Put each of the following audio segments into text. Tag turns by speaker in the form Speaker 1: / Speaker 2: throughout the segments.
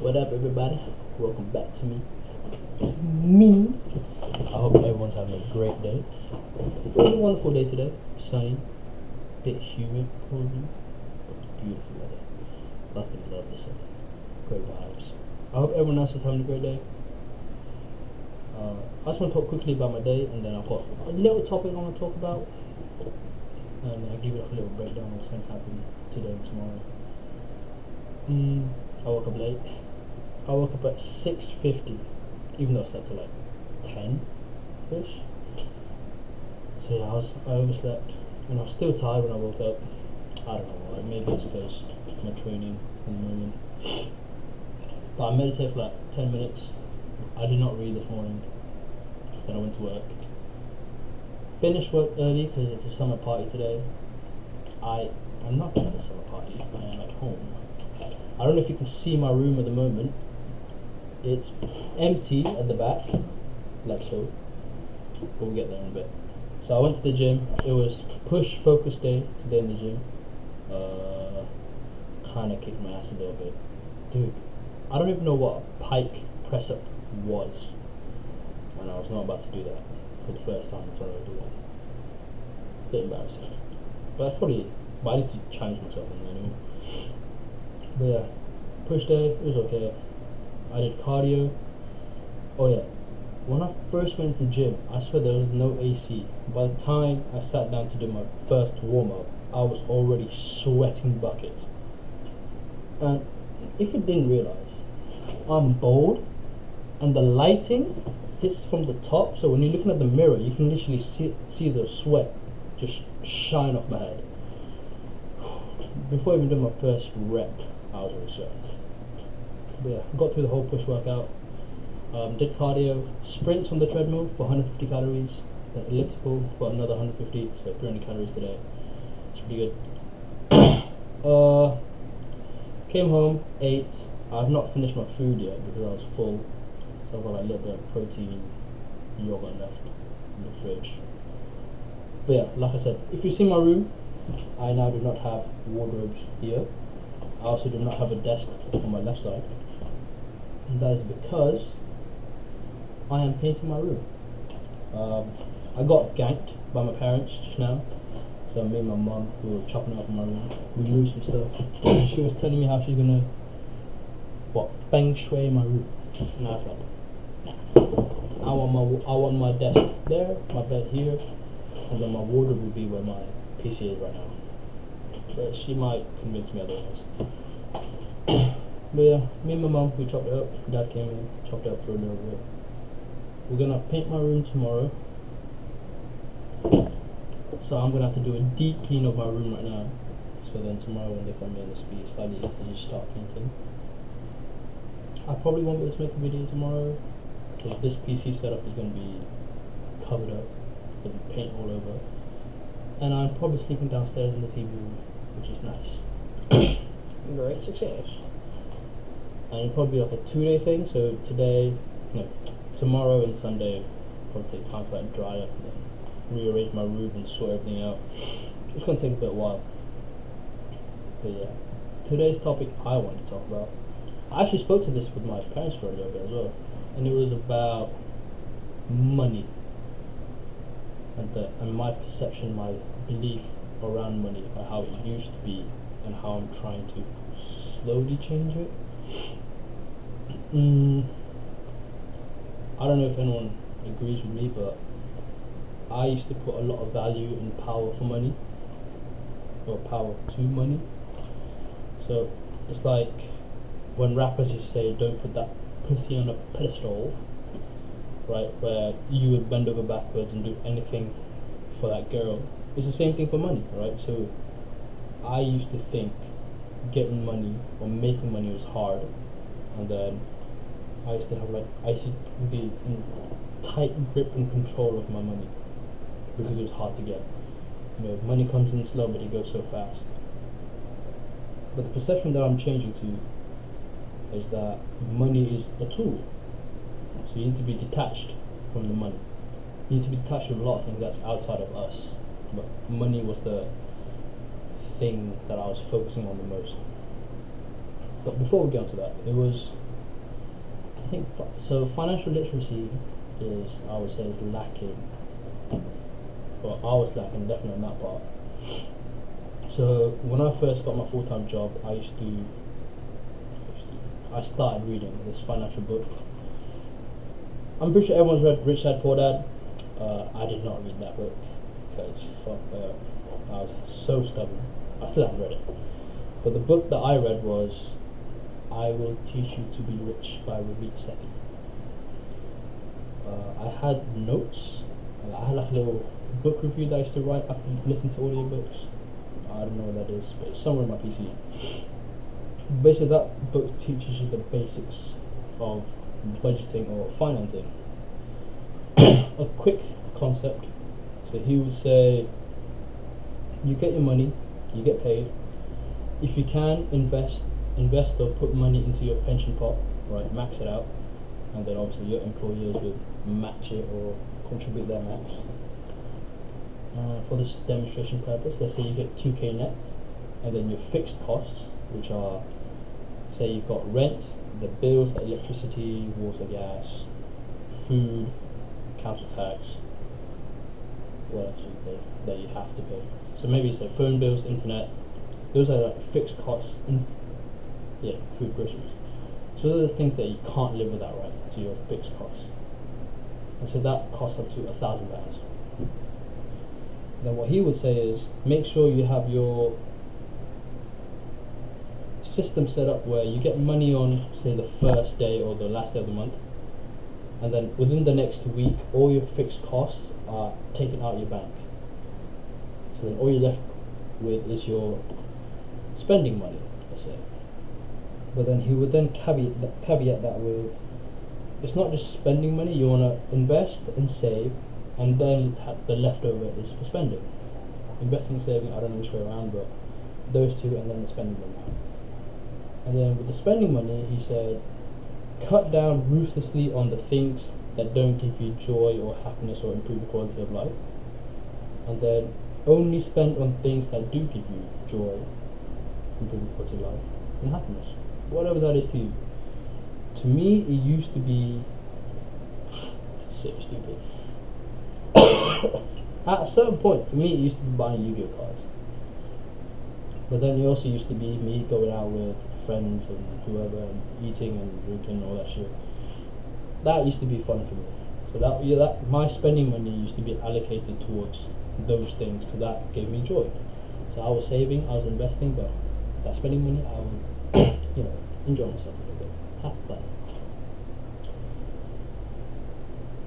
Speaker 1: What up, everybody? Welcome back to me. It's me. I hope everyone's having a great day. It was a wonderful day today. Sunny, bit humid, probably. Beautiful weather. Fucking love the sun. Great vibes. I hope everyone else is having a great day. I just want to talk quickly about my day, and then I've got a little topic I want to talk about, and I'll give you a little breakdown of what's going to happen today and tomorrow. I woke up late. I woke up at 6:50, even though I slept till like 10-ish. So yeah, I overslept, and I was still tired when I woke up. I don't know why. Maybe it's because my training in the moment. But I meditated for like 10 minutes. I did not read this morning. Then I went to work. Finished work early because it's a summer party today. I'm not at the summer party. I am at home. I don't know if you can see my room at the moment. It's empty at the back, like so. But we'll get there in a bit. So I went to the gym. It was push focus day today in the gym. Kinda kicked my ass a little bit. Dude, I don't even know what a pike press up was. And I was not about to do that for the first time in front of everyone. Bit embarrassing. But I need to challenge myself in there anyway. But yeah, push day, it was okay. I did cardio. Oh yeah, when I first went to the gym, I swear there was no AC. By the time I sat down to do my first warm up, I was already sweating buckets. And if you didn't realize, I'm bald, and the lighting hits from the top, so when you're looking at the mirror, you can literally see the sweat just shine off my head. Before I even did my first rep, I was already sweating. But yeah, got through the whole push workout. Did cardio, sprints on the treadmill for 150 calories, then elliptical for another 150, so 300 calories today. It's pretty good. Came home, ate. I've not finished my food yet because I was full, so I've got like a little bit of protein yogurt left in the fridge. But yeah, like I said, if you see my room, I now do not have wardrobes here. I also do not have a desk on my left side. And that is because I am painting my room. I got ganked by my parents just now. So me and my mum, we were chopping up in my room. We moved some stuff. She was telling me how she's gonna, feng shui my room. And I was like, nah. I want my desk there, my bed here, and then my wardrobe will be where my PC is right now. But she might convince me otherwise. But yeah, me and my mum, we chopped it up. Dad came in, chopped it up for a little bit. We're gonna paint my room tomorrow. So I'm gonna have to do a deep clean of my room right now. So then tomorrow when they come in, it's be slightly easier to just start painting. I probably won't be able to make a video tomorrow because this PC setup is gonna be covered up with paint all over. And I'm probably sleeping downstairs in the TV room, which is nice. Great success. And it'll probably be like a 2-day thing, so tomorrow and Sunday probably take time for that to dry up and then rearrange my room and sort everything out. It's gonna take a bit while. But yeah, today's topic I want to talk about. I actually spoke to this with my parents for a little bit as well, and it was about money and my perception, my belief around money, or how it used to be, and how I'm trying to slowly change it. I don't know if anyone agrees with me, but I used to put a lot of value in power for money, or power to money. So it's like when rappers used to say, don't put that pussy on a pedestal, right, where you would bend over backwards and do anything for that girl. It's the same thing for money, right? So I used to think getting money or making money was hard, and then I used to be in tight grip and control of my money because it was hard to get. Money comes in slow, but it goes so fast. But the perception that I'm changing to is that money is a tool. So you need to be detached from the money. You need to be detached from a lot of things that's outside of us. But money was the thing that I was focusing on the most. But before we get onto that, it was think so. Financial literacy is, I would say, is lacking. Well, I was lacking definitely on that part. So when I first got my full-time job, I started reading this financial book. I'm pretty sure everyone's read Rich Dad Poor Dad. I did not read that book because I was so stubborn. I still haven't read it. But the book that I read was I Will Teach You to Be Rich by Ramit Sethi. I had notes. I had like a little book review that I used to write after listening to audiobooks. I don't know what that is, but it's somewhere in my PC. Basically, that book teaches you the basics of budgeting or financing. A quick concept. So he would say, you get your money, you get paid. If you can invest or put money into your pension pot, right, max it out, and then obviously your employers would match it or contribute their max. For this demonstration purpose, let's say you get 2k net, and then your fixed costs, which are, say you've got rent, the bills like electricity, water, gas, food, council tax, what else you pay that you have to pay. So maybe say phone bills, internet, those are like fixed costs, and food, groceries. So those are things that you can't live without, right? So your fixed costs. And so that costs up to £1,000. Then what he would say is, make sure you have your system set up where you get money on, say, the first day or the last day of the month, and then within the next week, all your fixed costs are taken out of your bank. So then all you're left with is your spending money, let's say. But then he would then caveat that with, it's not just spending money, you want to invest and save, and then the leftover is for spending. Investing and saving, I don't know which way around, but those two, and then the spending money. And then with the spending money, he said, cut down ruthlessly on the things that don't give you joy or happiness or improve the quality of life, and then only spend on things that do give you joy, improve the quality of life, and happiness, whatever that is to you. To me, it used to be so stupid. At a certain point, for me, it used to be buying Yu-Gi-Oh cards. But then it also used to be me going out with friends and whoever, and eating and drinking and all that shit. That used to be fun for me. So that my spending money used to be allocated towards those things, because that gave me joy. So I was saving, I was investing, but that spending money, I would, enjoy myself a little bit, have fun.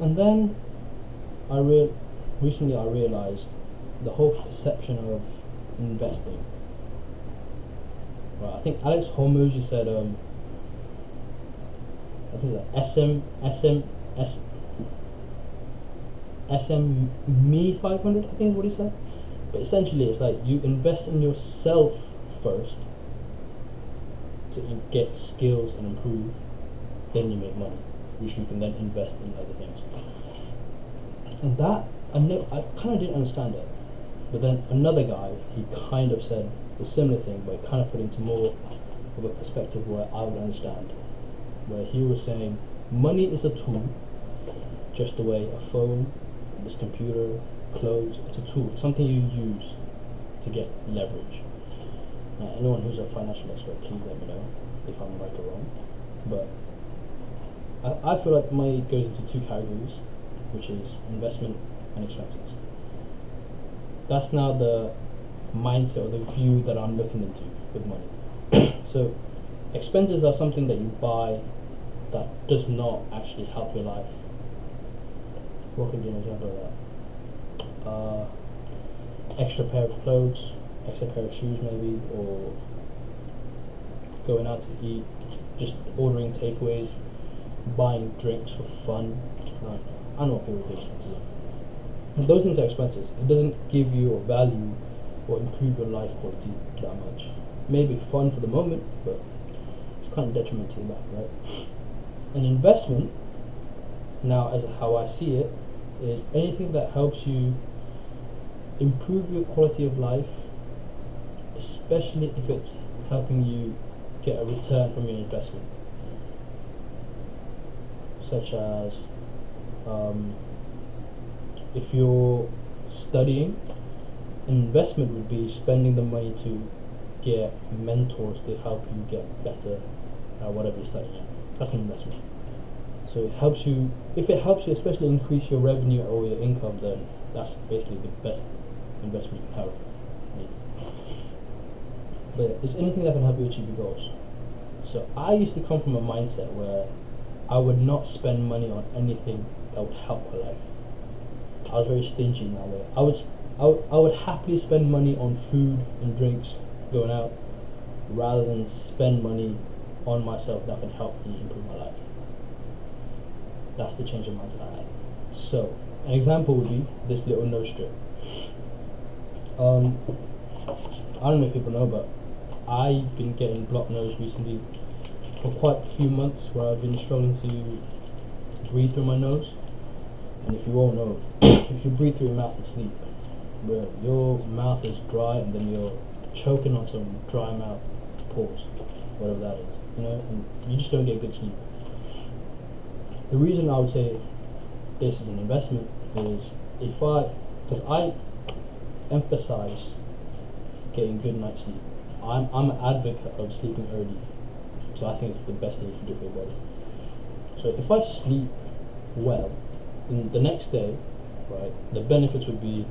Speaker 1: And then recently I realized the whole perception of investing. Right, I think Alex Hormozy said, I think it's SME 500, I think is what he said. But essentially it's like you invest in yourself first to get skills and improve, then you make money, which you can then invest in other things. And that, I kind of didn't understand it. But then another guy, he kind of said a similar thing, but kind of put into more of a perspective where I would understand. Where he was saying, money is a tool, just the way a phone, this computer, clothes, it's a tool, it's something you use to get leverage. Now, anyone who's a financial expert, please let me know if I'm right or wrong. But I feel like money goes into two categories, which is investment and expenses. That's now the mindset or the view that I'm looking into with money. So expenses are something that you buy that does not actually help your life. What could be an example of that? Extra pair of clothes, extra pair of shoes maybe, or going out to eat, just ordering takeaways, buying drinks for fun. I know what people do expenses are. Those things are expenses. It doesn't give you a value or improve your life quality that much. Maybe fun for the moment, but it's kind of detrimental to that, right? An investment, now as how I see it, is anything that helps you improve your quality of life, especially if it's helping you get a return from your investment. such as if you're studying, investment would be spending the money to get mentors to help you get better at whatever you're studying at. That's an investment. So it helps you, if it helps you especially increase your revenue or your income, then that's basically the best investment you can have. But it's anything that can help you achieve your goals. So I used to come from a mindset where I would not spend money on anything that would help my life. I was very stingy in that way. I would happily spend money on food and drinks going out rather than spend money on myself that can help me improve my life. That's the change of mindset I had. So an example would be this little nose strip. I don't know if people know, but I've been getting blocked nose recently for quite a few months, where I've been struggling to breathe through my nose. And if you all know, if you breathe through your mouth and sleep, bro, your mouth is dry and then you're choking on some dry mouth pores, whatever that is, and you just don't get good sleep. The reason I would say this is an investment is because I emphasize getting good night's sleep. I'm an advocate of sleeping early, so I think it's the best thing you can do for your body. So if I sleep well, then the next day, right, the benefits would be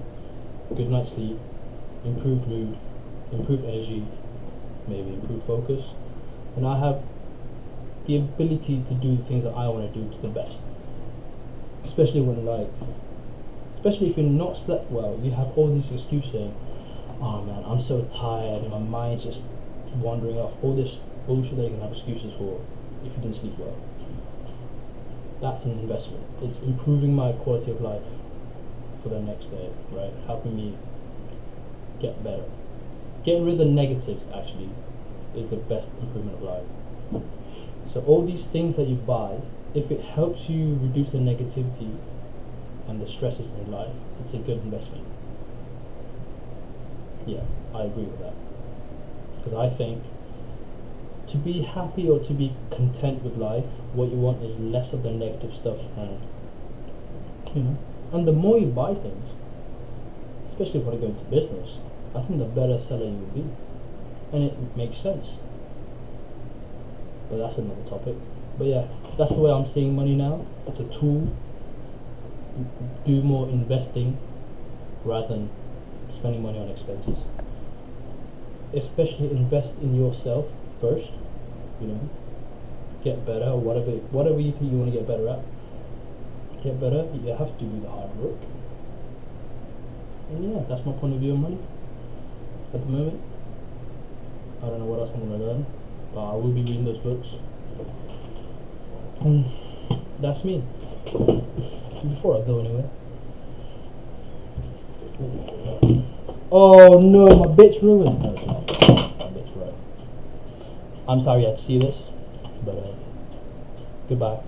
Speaker 1: good night's sleep, improved mood, improved energy, maybe improved focus, and I have the ability to do the things that I want to do to the best. Especially if you're not slept well, you have all these excuses saying, oh man, I'm so tired and my mind's just wandering off, all this bullshit that you can have excuses for if you didn't sleep well. That's an investment. It's improving my quality of life for the next day, right? Helping me get better. Getting rid of the negatives actually is the best improvement of life. So all these things that you buy, if it helps you reduce the negativity and the stresses in life, it's a good investment. Yeah, I agree with that. Because I think to be happy or to be content with life, what you want is less of the negative stuff, and the more you buy things, especially if you want to go into business, I think the better seller you will be, and it makes sense. But that's another topic. But yeah, that's the way I'm seeing money now. It's a tool. Do more investing rather than spending money on expenses. Especially invest in yourself first. Get better, or whatever you think you want to get better at. Get better. You have to do the hard work. And yeah, that's my point of view on money at the moment. I don't know what else I'm gonna learn, but I will be reading those books. And that's me. Before I go anywhere. Oh no, my bit's ruined. No, it's not. My bit's right. I'm sorry you had to see this, but goodbye.